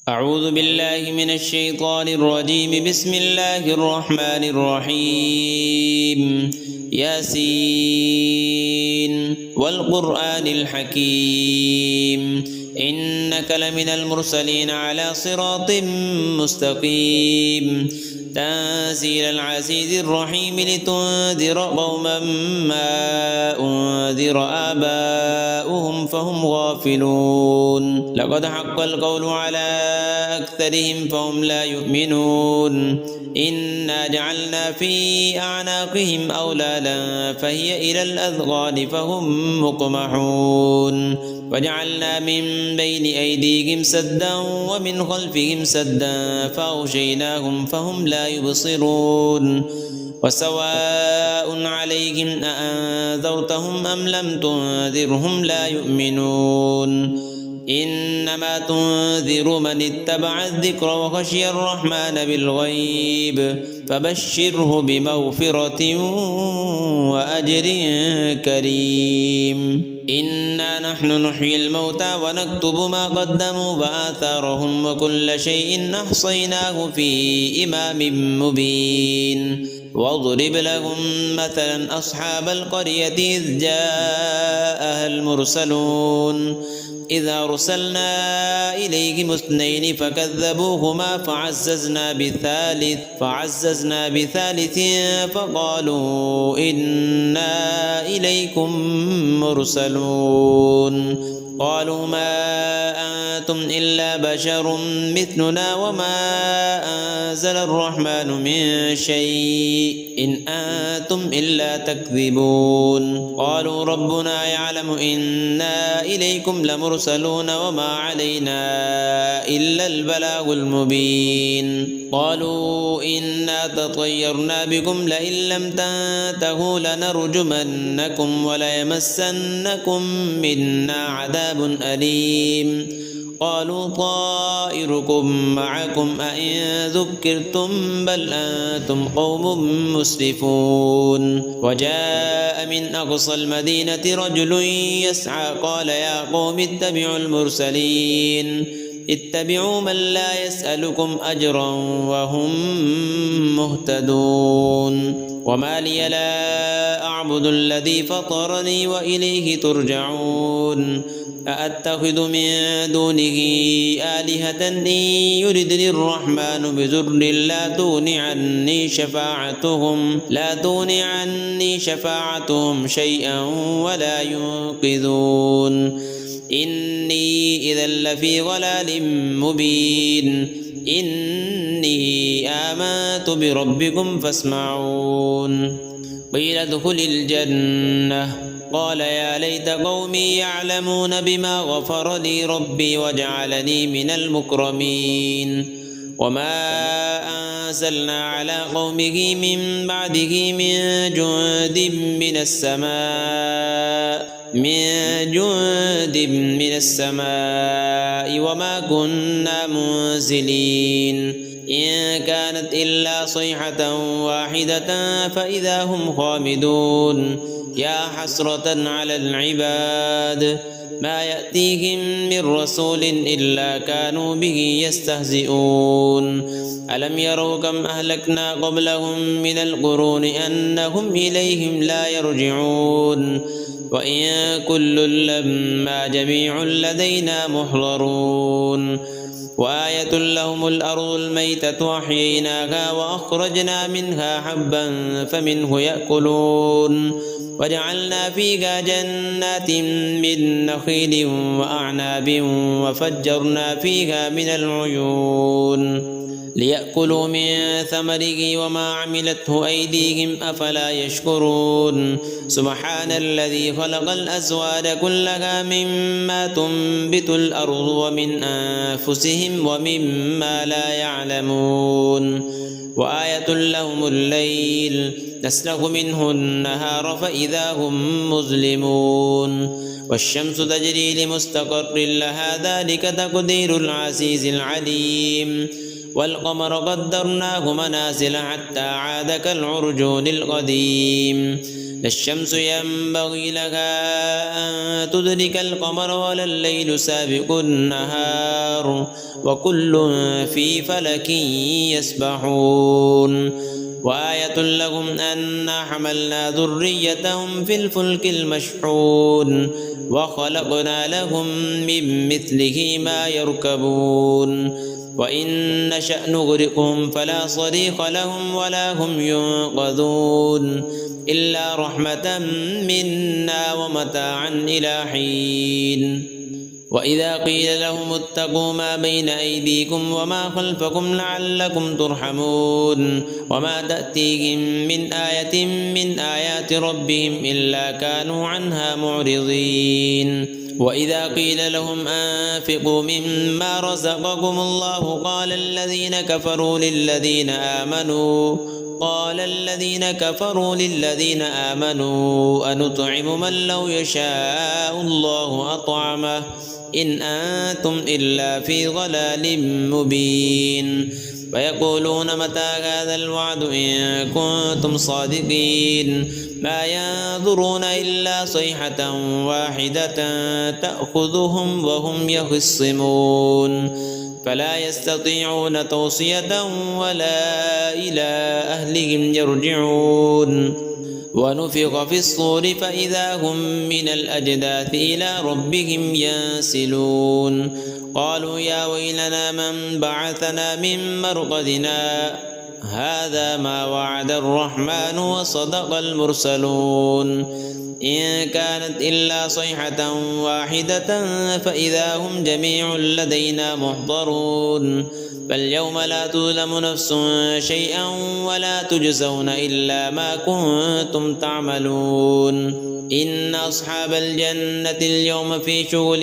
أعوذ بالله من الشيطان الرجيم. بسم الله الرحمن الرحيم. ياسين والقرآن الحكيم إنك لمن المرسلين على صراط مستقيم تنزيل العزيز الرحيم لتنذر قوما ما أنذر آباؤهم فهم غافلون. لقد حق القول على أكثرهم فهم لا يؤمنون. إنا جعلنا في أعناقهم أغلالا فهي إلى الأذقان فهم مقمحون. وجعلنا من بين أيديهم سدا ومن خلفهم سدا فأغشيناهم فهم لا يبصرون. وسواء عليهم أأنذرتهم أم لم تنذرهم لا يؤمنون. إنما تنذر من اتبع الذكر وخشي الرحمن بالغيب فبشره بمغفرة وأجر كريم. إنا نحن نحيي الموتى ونكتب ما قدموا وآثارهم وكل شيء أحصيناه في إمام مبين. واضرب لهم مثلا أصحاب القرية إذ جاءها المرسلون إذ أرسلنا إليهم اثنين فكذبوهما فعززنا بثالث فقالوا إنا إليكم مرسلون. قالوا ما أنتم إلا بشر مثلنا وما أنزل الرحمن من شيء إن أنتم إلا تكذبون. قالوا ربنا يعلم إنا إليكم لمرسلون وما علينا إلا البلاغ المبين. قالوا إنا تطيرنا بكم لئن لم تنتهوا لنرجمنكم وليمسنكم منا عذاب أليم. قالوا طائركم معكم أئن ذكرتم بل أنتم قوم مسرفون. وجاء من أقصى المدينة رجل يسعى قال يا قوم اتبعوا المرسلين اتبعوا من لا يسألكم أجرا وهم مهتدون. وما لي لا أعبد الذي فطرني وإليه ترجعون. أأتخذ من دونه آلهة إن يردني الرحمن بضر لا تغني عني شفاعتهم شيئا ولا ينقذون. إني إذا لفي ضلال مبين. إني آمنت بربكم فاسمعون. قيل ادخل الجنة قال يا ليت قومي يعلمون بما غفر لي ربي وجعلني من المكرمين. وما أنزلنا على قومه من بعده من جند من السماء وما كنا منزلين. إن كانت إلا صيحة واحدة فإذا هم خامدون. يا حسرة على العباد ما يأتيهم من رسول إلا كانوا به يستهزئون. ألم يروا كم أهلكنا قبلهم من القرون أنهم إليهم لا يرجعون. وإن كل لما جميع لدينا محضرون. وآية لهم الأرض الميتة أحييناها وأخرجنا منها حبا فمنه يأكلون. وجعلنا فيها جنات من نخيل وأعناب وفجرنا فيها من العيون ليأكلوا من ثمره وما عملته أيديهم أفلا يشكرون. سبحان الذي خلق الأزواج كلها مما تنبت الأرض ومن أنفسهم ومما لا يعلمون. وآية لهم الليل نسلخ منه النهار فإذا هم مظلمون. والشمس تجري لمستقر لها ذلك تقدير العزيز العليم. والقمر قدرناه منازل حتى عاد كالعرجون القديم. لا الشمس ينبغي لها أن تدرك القمر ولا الليل سابق النهار وكل في فلك يسبحون وآية لهم أنا حملنا ذريتهم في الفلك المشحون وخلقنا لهم من مثله ما يركبون وإن نشأ نغرقهم فلا صريخ لهم ولا هم ينقذون إلا رحمة منا ومتاعا إلى حين وإذا قيل لهم اتقوا ما بين أيديكم وما خلفكم لعلكم ترحمون وما تأتيهم من آية من آيات ربهم إلا كانوا عنها معرضين وإذا قيل لهم أنفقوا مما رزقكم الله قال الذين كفروا للذين آمنوا أنطعم من لو يشاء الله أطعمه إن أنتم إلا في ضلال مبين ويقولون متى هذا الوعد إن كنتم صادقين ما ينظرون إلا صيحة واحدة تأخذهم وهم يخصمون فلا يستطيعون توصية ولا إلى أهلهم يرجعون ونفخ في الصور فإذا هم من الأجداث إلى ربهم ينسلون قالوا يا ويلنا من بعثنا من مرقدنا هذا ما وعد الرحمن وصدق المرسلون إن كانت إلا صيحة واحدة فإذا هم جميع لدينا محضرون فاليوم لا تظلم نفس شيئا ولا تجزون إلا ما كنتم تعملون إن أصحاب الجنة اليوم في شغل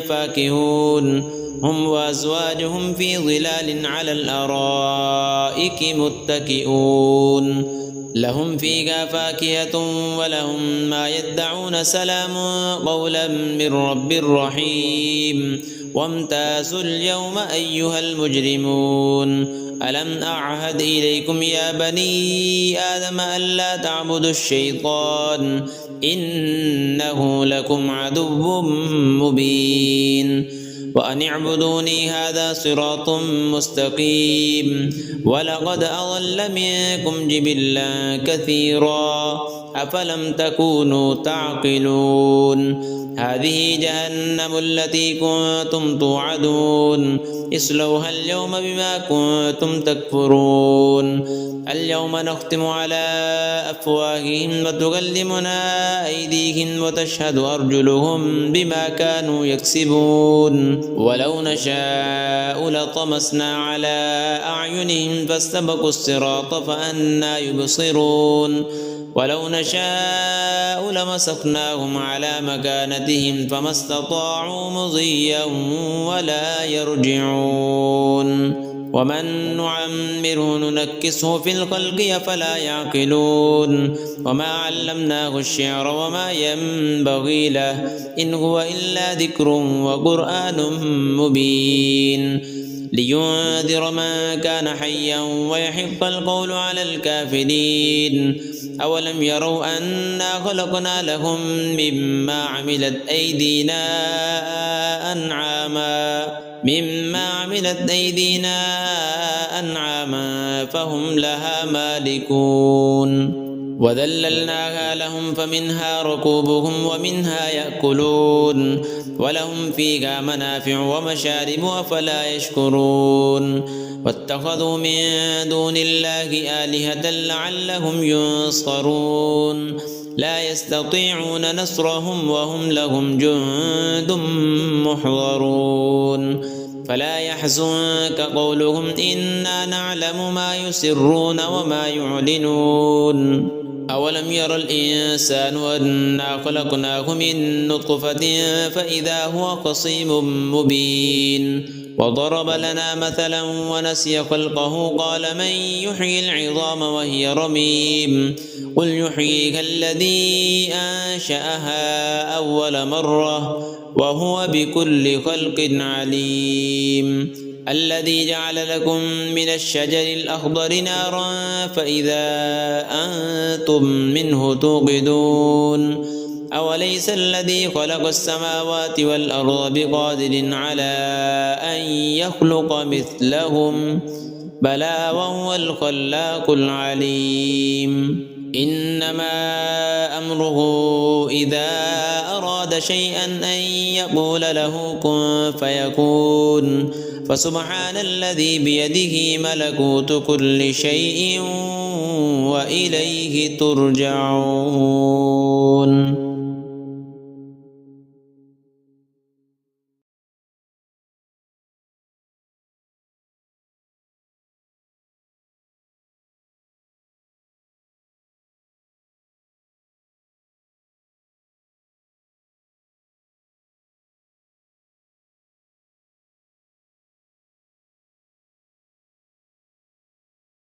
فاكهون هم وأزواجهم في ظلال على الأرائك متكئون لهم فيها فاكهة ولهم ما يدعون سلام قولا من رب رحيم وامتازوا اليوم أيها المجرمون ألم أعهد إليكم يا بني آدم ألا تعبدوا الشيطان إنه لكم عدو مبين وأن اعبدوني هذا صراط مستقيم ولقد أضل منكم جبلا كثيرا أفلم تكونوا تعقلون هذه جهنم التي كنتم توعدون اصلوها اليوم بما كنتم تكفرون اليوم نختم على أفواههم وتكلمنا أيديهم وتشهد أرجلهم بما كانوا يكسبون ولو نشاء لطمسنا على أعينهم فاستبقوا الصراط فأنى يبصرون ولو نشاء لمسخناهم على مكانتهم فما استطاعوا مضيا ولا يرجعون ومن نعمره ننكسه في الخلق أفلا يعقلون وما علمناه الشعر وما ينبغي له إن هو إلا ذكر وقرآن مبين لينذر من كان حيا ويحق القول على الكافرين أولم يروا أنا خلقنا لهم مما عملت أيدينا أنعاما فهم لها مالكون وذللناها لهم فمنها ركوبهم ومنها يأكلون ولهم فيها منافع ومشارب أفلا يشكرون واتخذوا من دون الله آلهة لعلهم ينصرون لا يستطيعون نصرهم وهم لهم جند محضرون فلا يحزنك قولهم إنا نعلم ما يسرون وما يعلنون أولم ير الإنسان أنا خلقناه من نطفة فإذا هو خصيم مبين وضرب لنا مثلا ونسي خلقه قال من يحيي العظام وهي رميم قل يحييها الذي أنشأها أول مرة وهو بكل خلق عليم الذي جعل لكم من الشجر الأخضر نارا فإذا أنتم منه توقدون أوليس الذي خلق السماوات والأرض بقادر على أن يخلق مثلهم بلى وهو الخلاق العليم إنما أمره إذا أراد شيئا أن يقول له كن فيكون فسبحان الذي بيده ملكوت كل شيء وإليه ترجعون.